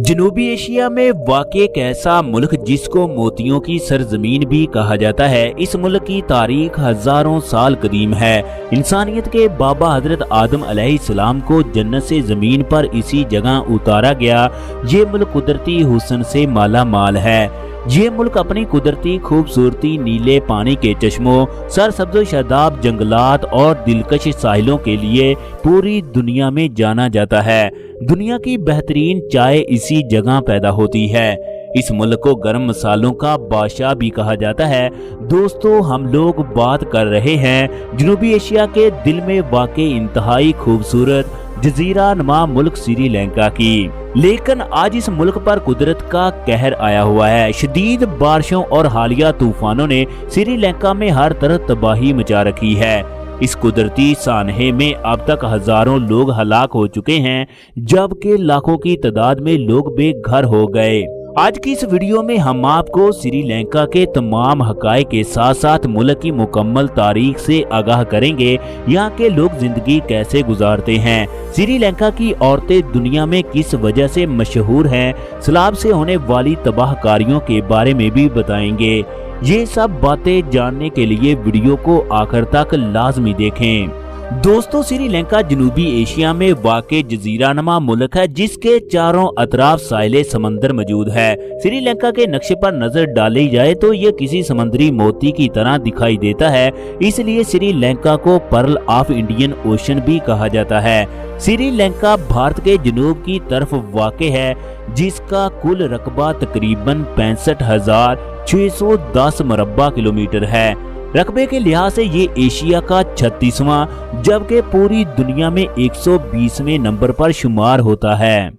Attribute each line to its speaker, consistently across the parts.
Speaker 1: जनूबी एशिया में वाक़ एक ऐसा मुल्क जिसको मोतियों की सरजमीन भी कहा जाता है। इस मुल्क की तारीख हजारों साल कदीम है। इंसानियत के बाबा हजरत आदम अलैहिस्सलाम को जन्नत से जमीन पर इसी जगह उतारा गया। ये मुल्क कुदरती हुस्न से माला माल है। ये मुल्क अपनी कुदरती खूबसूरती, नीले पानी के चश्मों, सरसब्ज़ शादाब जंगलात और दिलकश साहिलों के लिए पूरी दुनिया में जाना जाता है। दुनिया की बेहतरीन चाय इसी जगह पैदा होती है। इस मुल्क को गर्म मसालों का बादशाह भी कहा जाता है। दोस्तों, हम लोग बात कर रहे हैं जनूबी एशिया के दिल में वाक़े इंतहाई खूबसूरत जजीरा नुमा मुल्क श्रीलंका की। लेकिन आज इस मुल्क पर कुदरत का कहर आया हुआ है। शदीद बारिशों और हालिया तूफानों ने श्रीलंका में हर तरफ तबाही मचा रखी है। इस कुदरती सानहे में अब तक हजारों लोग हलाक हो चुके हैं, जबकि लाखों की तादाद में लोग बेघर हो गए। आज की इस वीडियो में हम आपको श्रीलंका के तमाम हकायक के साथ साथ मुल्क की मुकम्मल तारीख से आगाह करेंगे। यहाँ के लोग जिंदगी कैसे गुजारते हैं, श्रीलंका की औरतें दुनिया में किस वजह से मशहूर हैं, सैलाब से होने वाली तबाहकारियों के बारे में भी बताएंगे। ये सब बातें जानने के लिए वीडियो को आखिर तक लाजमी देखें। दोस्तों, श्रीलंका जनूबी एशिया में वाक़े जजीरानुमा मुल्क है जिसके चारों अतराफ साहिल समंदर मौजूद है। श्रीलंका के नक्शे पर नजर डाली जाए तो ये किसी समुद्री मोती की तरह दिखाई देता है, इसलिए श्रीलंका को पर्ल ऑफ इंडियन ओशन भी कहा जाता है। श्रीलंका भारत के जनूब की तरफ वाक़े है, जिसका कुल रकबा तकरीबन 65,610 मुरब्बा किलोमीटर है। रकबे के लिहाज से ये एशिया का 36वां जबकि पूरी दुनिया में 120वें नंबर पर शुमार होता है।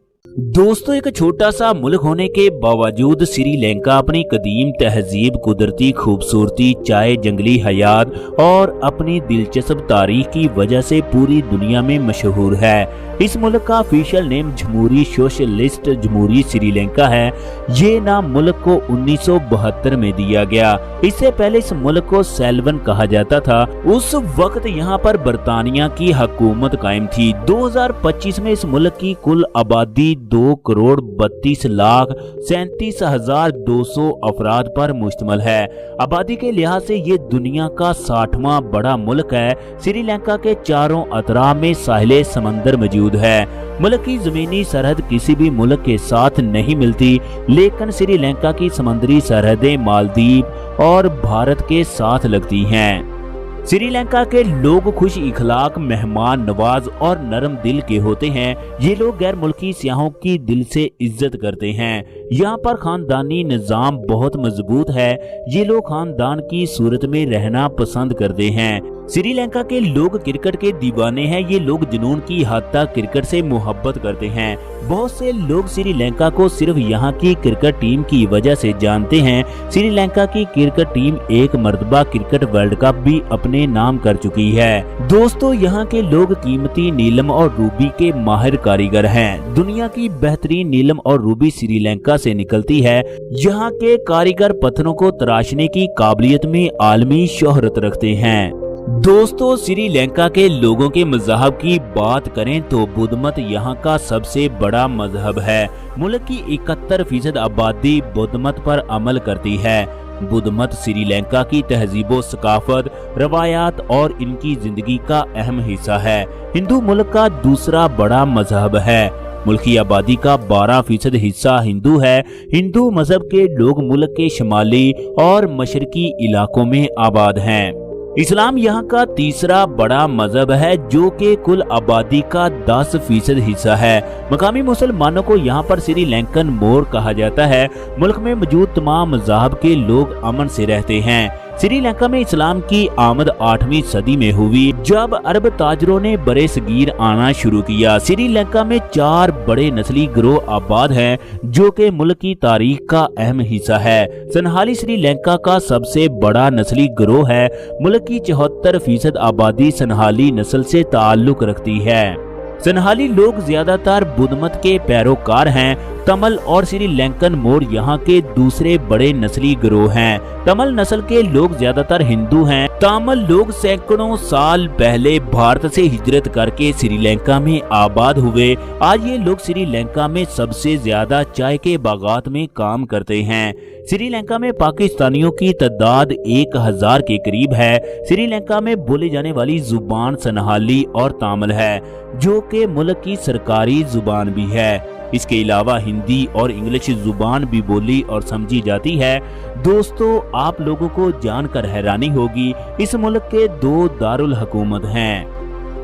Speaker 1: दोस्तों, एक छोटा सा मुल्क होने के बावजूद श्रीलंका अपनी कदीम तहजीब, कुदरती खूबसूरती, चाय, जंगली हयात और अपनी दिलचस्प तारीख की वजह से पूरी दुनिया में मशहूर है। इस मुल्क का ऑफिशियल नेम जमहूरी सोशलिस्ट जमहूरी श्रीलंका है। ये नाम मुल्क को 1972 में दिया गया। इससे पहले इस मुल्क को सेल्वन कहा जाता था। उस वक्त यहाँ पर बरतानिया की हुकूमत कायम थी। 2025 में इस मुल्क की कुल आबादी 2,32,37,200 अफराद पर मुश्तमिल है। आबादी के लिहाज से ये दुनिया का 60वां बड़ा मुल्क है। श्रीलंका के चारों अतराफ में साहिल समंदर मौजूद है। मुल्क की जमीनी सरहद किसी भी मुल्क के साथ नहीं मिलती, लेकिन श्रीलंका की समुद्री सरहदें मालदीव और भारत के साथ लगती हैं। श्रीलंका के लोग खुश इखलाक, मेहमान नवाज और नरम दिल के होते हैं। ये लोग गैर मुल्की सियाहों की दिल से इज्जत करते हैं। यहाँ पर खानदानी निज़ाम बहुत मजबूत है। ये लोग खानदान की सूरत में रहना पसंद करते हैं। श्रीलंका के लोग क्रिकेट के दीवाने हैं। ये लोग जुनून की हद तक क्रिकेट से मोहब्बत करते हैं। बहुत से लोग श्रीलंका को सिर्फ यहाँ की क्रिकेट टीम की वजह से जानते हैं। श्रीलंका की क्रिकेट टीम एक मर्तबा क्रिकेट वर्ल्ड कप भी अपने नाम कर चुकी है। दोस्तों, यहाँ के लोग कीमती नीलम और रूबी के माहिर कारीगर हैं। दुनिया की बेहतरीन नीलम और रूबी श्रीलंका से निकलती है। यहाँ के कारीगर पत्थरों को तराशने की काबिलियत में आलमी शोहरत रखते हैं। दोस्तों, श्रीलंका के लोगों के मज़हब की बात करें तो बुद्ध मत यहाँ का सबसे बड़ा मजहब है। मुल्क की 71% आबादी बुद्ध मत पर अमल करती है। बुद्ध मत श्रीलंका की तहजीबो सकाफत, रवायात और इनकी जिंदगी का अहम हिस्सा है। हिंदू मुल्क का दूसरा बड़ा मजहब है। मुल्क की आबादी का 12% हिस्सा हिंदू है। हिंदू मजहब के लोग मुल्क के शुमाली और मशरकी इलाकों में आबाद हैं। इस्लाम यहाँ का तीसरा बड़ा मजहब है, जो कि कुल आबादी का 10% हिस्सा है। मकामी मुसलमानों को यहाँ पर श्रीलंकन मोर कहा जाता है। मुल्क में मौजूद तमाम मज़ाहब के लोग अमन से रहते हैं। श्रीलंका में इस्लाम की आमद 8वीं सदी में हुई, जब अरब ताजरों ने बरे सगीर आना शुरू किया। श्रीलंका में 4 बड़े नस्ली गिरोह आबाद हैं, जो कि मुल्क की तारीख का अहम हिस्सा है। सनहाली श्रीलंका का सबसे बड़ा नस्ली गिरोह है। मुल्क की 74% आबादी सनहाली नस्ल से ताल्लुक रखती है। सनहाली लोग ज्यादातर बुद्ध मत के पैरोकार हैं। तमिल और श्रीलंकन मोर यहाँ के दूसरे बड़े नस्ली गिरोह हैं। तमिल नस्ल के लोग ज्यादातर हिंदू हैं। तमिल लोग सैकड़ों साल पहले भारत से हिजरत करके श्रीलंका में आबाद हुए। आज ये लोग श्रीलंका में सबसे ज्यादा चाय के बागात में काम करते हैं। श्रीलंका में पाकिस्तानियों की तादाद 1000 के करीब है। श्रीलंका में बोली जाने वाली जुबान सनहाली और तमिल है, जो कि मुल्क की सरकारी जुबान भी है। इसके अलावा हिंदी और इंग्लिश जुबान भी बोली और समझी जाती है। दोस्तों, आप लोगों को जानकर हैरानी होगी, इस मुल्क के 2 दारुल हुकूमत हैं।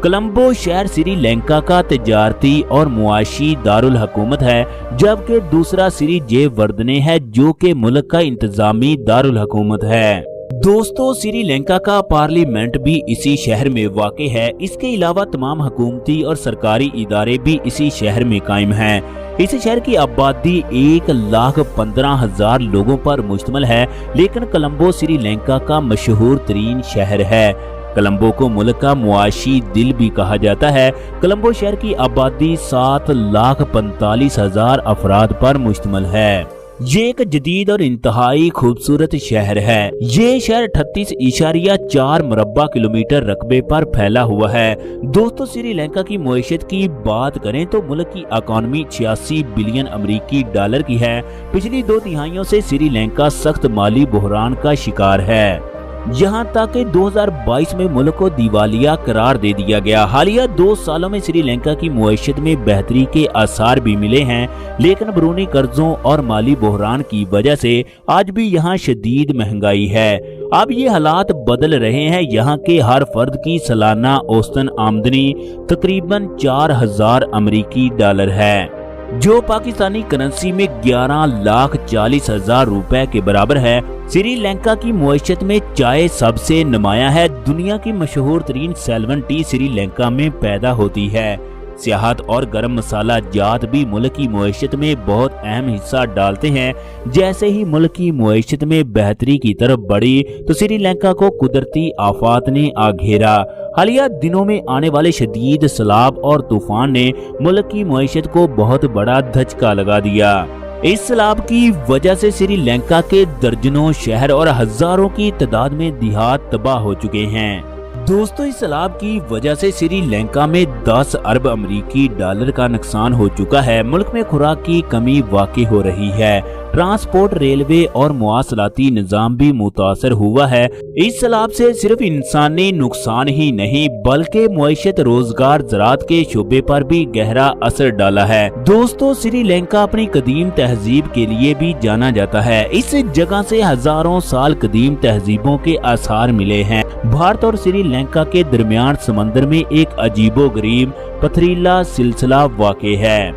Speaker 1: कोलंबो शहर श्रीलंका का तिजारती और मुआशी दारुल हुकूमत है, जबकि दूसरा श्री जयवर्धने है, जो कि मुल्क का इंतजामी दारुल हुकूमत है। दोस्तों, श्रीलंका का पार्लियामेंट भी इसी शहर में वाक़ है। इसके अलावा तमाम हुकूमती और सरकारी इदारे भी इसी शहर में कायम हैं। इस शहर की आबादी 1,15,000 लोगों पर मुश्तमिल है, लेकिन कोलंबो श्रीलंका का मशहूर तरीन शहर है। कोलंबो को मुल्क का मुआशी दिल भी कहा जाता है। कोलंबो शहर की आबादी 7,45,000 अफराद पर मुश्तमिल है। ये एक जदीद और इंतहाई खूबसूरत शहर है। ये शहर 38.4 मुरब्बा किलोमीटर रकबे पर फैला हुआ है। दोस्तों, श्रीलंका की मईशत की बात करें तो मुल्क की इकॉनमी 86 बिलियन अमेरिकी डॉलर की है। पिछली 2 तिहाइयों से श्रीलंका सख्त माली बहरान का शिकार है, यहाँ तक कि 2022 में मुल्क को दिवालिया करार दे दिया गया। हालिया 2 सालों में श्रीलंका की मईशत में बेहतरी के आसार भी मिले हैं, लेकिन बैरूनी कर्जों और माली बहरान की वजह से आज भी यहाँ शदीद महंगाई है। अब ये हालात बदल रहे हैं। यहाँ के हर फर्द की सालाना औसतन आमदनी तकरीबन 4000 अमेरिकी डॉलर है, जो पाकिस्तानी करेंसी में 11,40,000 रुपए के बराबर है। श्रीलंका की मईशत में चाय सबसे नुमायां है। दुनिया की मशहूर तरीन सेल्वन टी श्रीलंका में पैदा होती है। सियाहत और गर्म मसाला जात भी मुल्क की मईशत में बहुत अहम हिस्सा डालते हैं। जैसे ही मुल्क की मईशत में बेहतरी की तरफ बढ़ी तो श्रीलंका को कुदरती आफात ने आ घेरा। हालिया दिनों में आने वाले शदीद सैलाब और तूफान ने मुल्क की मईशत को बहुत बड़ा धचका लगा दिया। इस सैलाब की वजह से श्रीलंका के दर्जनों शहर और हजारों की तादाद में देहात तबाह हो चुके हैं। दोस्तों, इस सैलाब की वजह से श्रीलंका में 10 अरब अमेरिकी डॉलर का नुकसान हो चुका है। मुल्क में खुराक की कमी वाक़ई हो रही है। ट्रांसपोर्ट, रेलवे और मवासलाती निज़ाम भी मुतासर हुआ है। इस सैलाब से सिर्फ इंसानी नुकसान ही नहीं बल्कि मईशत, रोजगार, ज़राअत के शोबे पर भी गहरा असर डाला है। दोस्तों, श्रीलंका अपनी कदीम तहजीब के लिए भी जाना जाता है। इस जगह से हजारों साल कदीम तहजीबों के आसार मिले हैं। भारत और श्रीलंका के दरमियान समंदर में एक अजीबोगरीब पथरीला सिलसिला वाक़ई है,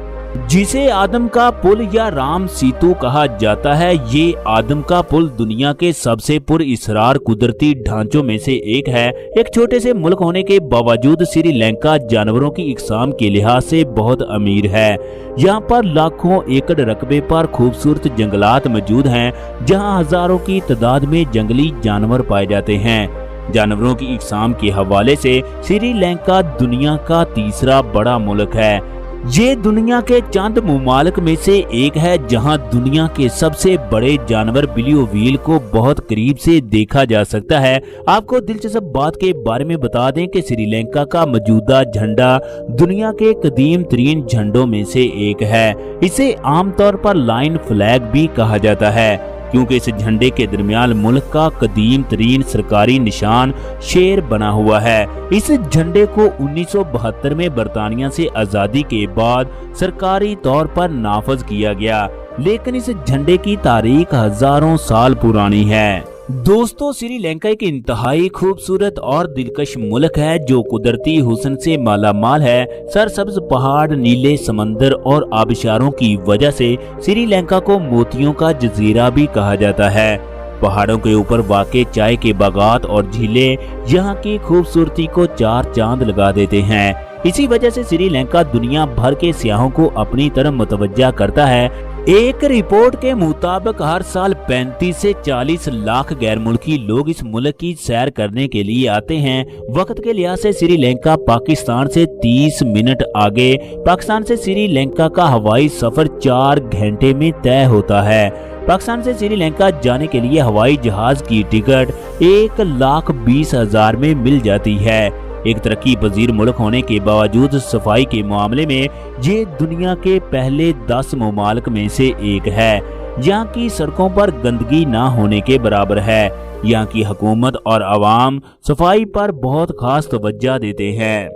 Speaker 1: जिसे आदम का पुल या राम सेतु कहा जाता है। ये आदम का पुल दुनिया के सबसे पुरअसरार कुदरती ढांचों में से एक है। एक छोटे से मुल्क होने के बावजूद श्रीलंका जानवरों की इकसाम के लिहाज से बहुत अमीर है। यहाँ पर लाखों एकड़ रकबे पर खूबसूरत जंगलात मौजूद हैं, जहाँ हजारों की तादाद में जंगली जानवर पाए जाते हैं। जानवरों की इकसाम के हवाले से श्रीलंका दुनिया का तीसरा बड़ा मुल्क है। ये दुनिया के चंद मुमालिक में से एक है जहां दुनिया के सबसे बड़े जानवर बिलियो व्हेल को बहुत करीब से देखा जा सकता है। आपको दिलचस्प बात के बारे में बता दें कि श्रीलंका का मौजूदा झंडा दुनिया के कदीम तरीन झंडों में से एक है। इसे आमतौर पर लाइन फ्लैग भी कहा जाता है, क्योंकि इस झंडे के दरमियान मुल्क का कदीम तरीन सरकारी निशान शेर बना हुआ है। इस झंडे को 1972 में बरतानिया से आजादी के बाद सरकारी तौर पर नाफज किया गया, लेकिन इस झंडे की तारीख हजारों साल पुरानी है। दोस्तों, श्रीलंका एक इंतहाई खूबसूरत और दिलकश मुल्क है जो कुदरती हुस्न से मालामाल है। सरसब्ज पहाड़, नीले समंदर और आबशारों की वजह से श्रीलंका को मोतियों का जजीरा भी कहा जाता है। पहाड़ों के ऊपर वाक़ई चाय के बागात और झीलें यहाँ की खूबसूरती को 4 चांद लगा देते हैं। इसी वजह से श्रीलंका दुनिया भर के सियाहों को अपनी तरफ मुतवज्जा करता है। एक रिपोर्ट के मुताबिक हर साल 35 से 40 लाख गैर मुल्की लोग इस मुल्क की सैर करने के लिए आते हैं। वक्त के लिहाज से श्रीलंका पाकिस्तान से 30 मिनट आगे। पाकिस्तान से श्रीलंका का हवाई सफर 4 घंटे में तय होता है। पाकिस्तान से श्रीलंका जाने के लिए हवाई जहाज की टिकट 1,20,000 में मिल जाती है। एक तरक्की पजीर मुल्क होने के बावजूद सफाई के मामले में ये दुनिया के पहले 10 ममालिक में से एक है। यहाँ की सड़कों पर गंदगी ना होने के बराबर है। यहाँ की हुकूमत और अवाम सफाई पर बहुत खास तवज्जो देते हैं।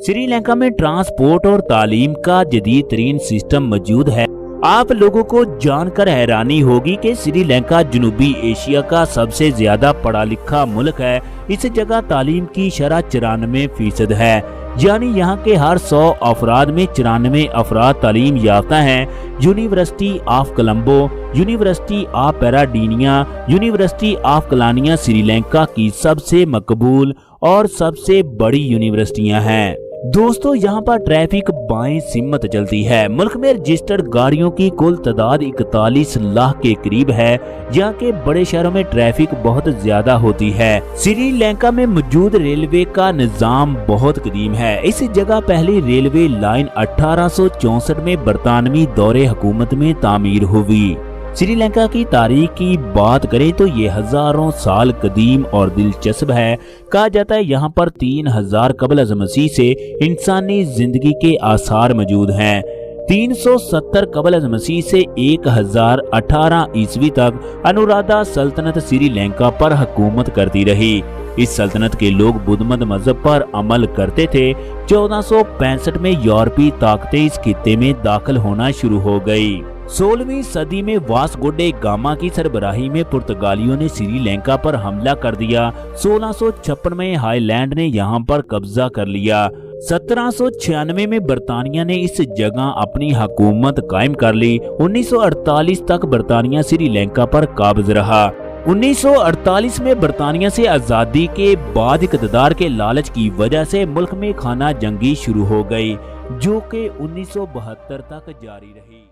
Speaker 1: श्रीलंका में ट्रांसपोर्ट और तालीम का जदीद तरीन सिस्टम मौजूद है। आप लोगों को जानकर हैरानी होगी कि श्रीलंका जनूबी एशिया का सबसे ज्यादा पढ़ा लिखा मुल्क है। इस जगह तालीम की शरह 94% है, यानी यहाँ के हर 100 अफराद में 94 अफराद तालीम याफ्ता हैं। University of Colombo, University of Peradeniya, University of Kelaniya Sri Lanka की सबसे मकबूल और सबसे बड़ी यूनिवर्सिटियां हैं। दोस्तों, यहाँ पर ट्रैफिक बाएं सिमत चलती है। मुल्क में रजिस्टर्ड गाड़ियों की कुल तादाद 41 लाख के करीब है। यहाँ के बड़े शहरों में ट्रैफिक बहुत ज्यादा होती है। श्रीलंका में मौजूद रेलवे का निजाम बहुत कदीम है। इस जगह पहली रेलवे लाइन 1864 में बरतानवी दौरे हुकूमत में तामीर हुई। श्रीलंका की तारीख की बात करें तो ये हजारों साल कदीम और दिलचस्प है। कहा जाता है यहाँ पर 3000 कबल-अज़-मसीह से इंसानी जिंदगी के आसार मौजूद हैं। 370 कबल-अज़-मसीह से 1018 ईस्वी तक अनुराधा सल्तनत श्रीलंका पर हुकूमत करती रही। इस सल्तनत के लोग बुद्ध मत मजहब पर अमल करते थे। 1465 में यूरोपीय ताकतें इस खित्ते में दाखिल होना शुरू हो गई। 16वीं सदी में वास्को डे गामा की सरबराही में पुर्तगालियों ने श्रीलंका पर हमला कर दिया। 1656 में हाईलैंड ने यहाँ पर कब्जा कर लिया। 1796 में बरतानिया ने इस जगह अपनी हुकूमत कायम कर ली। 1948 तक बरतानिया श्रीलंका पर काबिज रहा। 1948 में बरतानिया से आजादी के बाद इक़्तिदार के लालच की वजह से मुल्क में खाना जंगी शुरू हो गई, जो कि 1972 तक जारी रही।